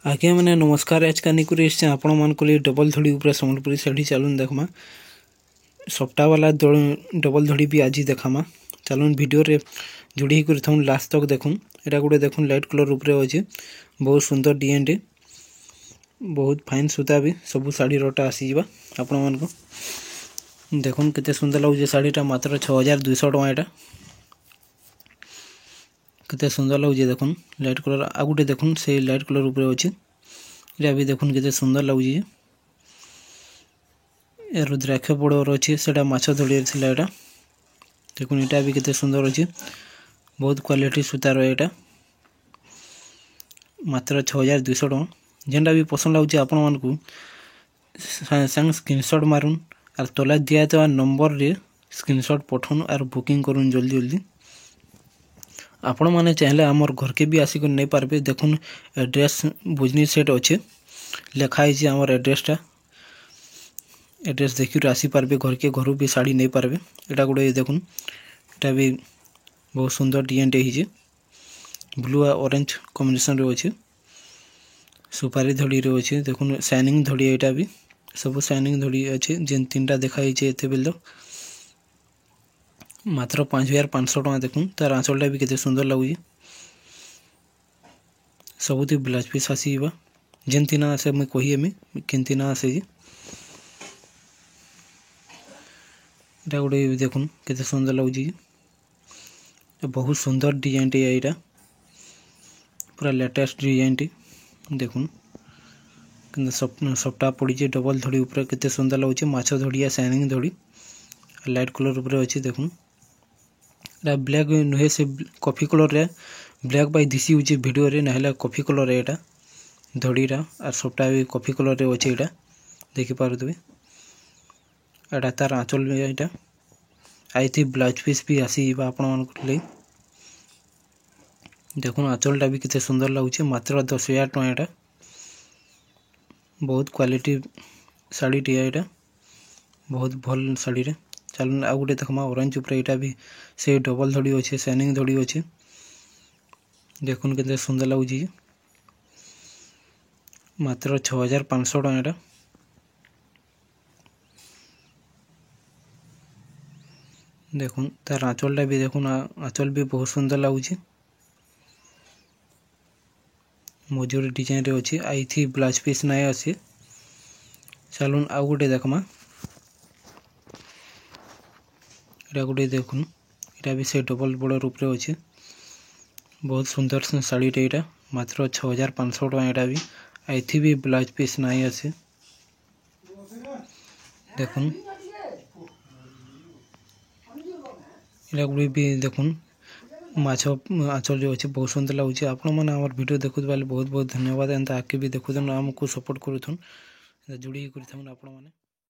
आज्ञा मैंने नमस्कार। आज का निकुरी आपण मान को डबल धड़ी ऊपर संबलपुरी साड़ी चलून देखमा सप्ताह वाला डबल धड़ी भी आज देखामा। चलून वीडियो रे जोड़ी कर था लास्ट तक देखून। एटा गोटे देखून लाइट कलर ऊपर अच्छे बहुत सुंदर डिजाइन टे बहुत फाइन सूता भी सब शाड़ी रोटा आसीजा आपण मान को देखून केते सुंदर लगे शाड़ीटा मात्र 6200 टका। एटा केते सुंदर लगे देखुन लाइट कलर आ गुटे देखुन से लाइट कलर ऊपर अच्छे इटा भी देखुन केते सुंदर लगे। ए रुद्राक्ष बड़र अच्छे से माछ धड़ी थिला एटा देखुन इटा भी केते सुंदर अच्छे बहुत क्वालिटी सूतार एटा मात्र 6200 टका। जेनटा भी पसंद लगे आपण मानकू संग स्क्रीनशॉट मारुन और तला दिया नंबर रे स्क्रीनशॉट पठाउन और बुकिंग करूँ जल्दी जल्दी। आपण माने चाहले आमर घर के भी आसिक नहीं पारबे। देखुन एड्रेस बुजनी सेट अच्छे लिखाई आमर एड्रेसटा एड्रेस देखिए आसी पारबे घर के घर भी शाड़ी नहीं पारबे। एटा गोटे देखुन एटा भी बहुत सुंदर डिजाइन टे हिजे ब्लू और ऑरेंज कॉम्बिनेशन रे अच्छे सुपारी धड़ी रे अच्छे देखुन शाइनिंग धड़ी एटा भी सब शाइनिंग धड़ी अच्छे जेन तीनटा देखाई एते बेल मात्र 5500 टका। देखुन तार आंचलटा भी केते सुंदर लगे सबुति ब्लाउज पीस आसीबा जेन तीना आसे मैं कही एमे केन तीना आसे जी एटा गोटे देखुन केते सुंदर लगे बहुत सुंदर डिजाइन टे एटा पूरा लेटेस्ट डिजाइन टे देखुन सप्ताह पड़ी डबल धड़ी ऊपर केते सुंदर लगे माछ धड़िया शाइनिंग धड़ी लाइट कलर ऊपर अच्छे देखुन ब्लैक नुहे से कॉफी कलर रे ब्लैक बाई दिशी होची वीडियो रे नहला कॉफी कलर रे एटा धड़ीरा और सबटा भी कॉफी कलर रे अच्छे एटा देखि पारुतबे। एटा तार आंचल में एटा आई थी ब्लाउज पीस भी आसी बा आपण मान ले देखुन आंचलटा भी केते सुंदर लाଗୁଛି मात्र 10000 टका। एटा बहुत क्वालिटी साड़ी टी एटा बहुत भल साड़ी रे चल आ गुटे देखमा ऑरेंज ऊपर एटा भी से डबल धड़ी अच्छे शाइनिंग धड़ी अच्छे देखुन केते सुंदर लाଗୁଛି मात्र 6500 टका। एटा देखुन तार आंचलटा भी देखुन आंचल भी बहुत सुंदर लाଗୁଛି मजूरी डिजाइन रे अच्छे आई थी ब्लाउज पीस नहीं आसे। चलून आ गुटे देखमा एटा गोटे देखुन एटा भी से डबल बॉर्डर ऊपर अच्छे बहुत सुंदर साड़ी टे एटा मात्र 6500 टका। एटा भी आई थी भी ब्लाउज पीस नहीं आसे देखुन एटा गुड़ी भी देखुन माछ आंचल जो अच्छे बहुत सुंदर लगे। आपण मैंने आम वीडियो देखुत बहुत बहुत धन्यवाद। एंता आगे भी देखुन आमको सपोर्ट करूँ जोड़ी कर आपण मैंने।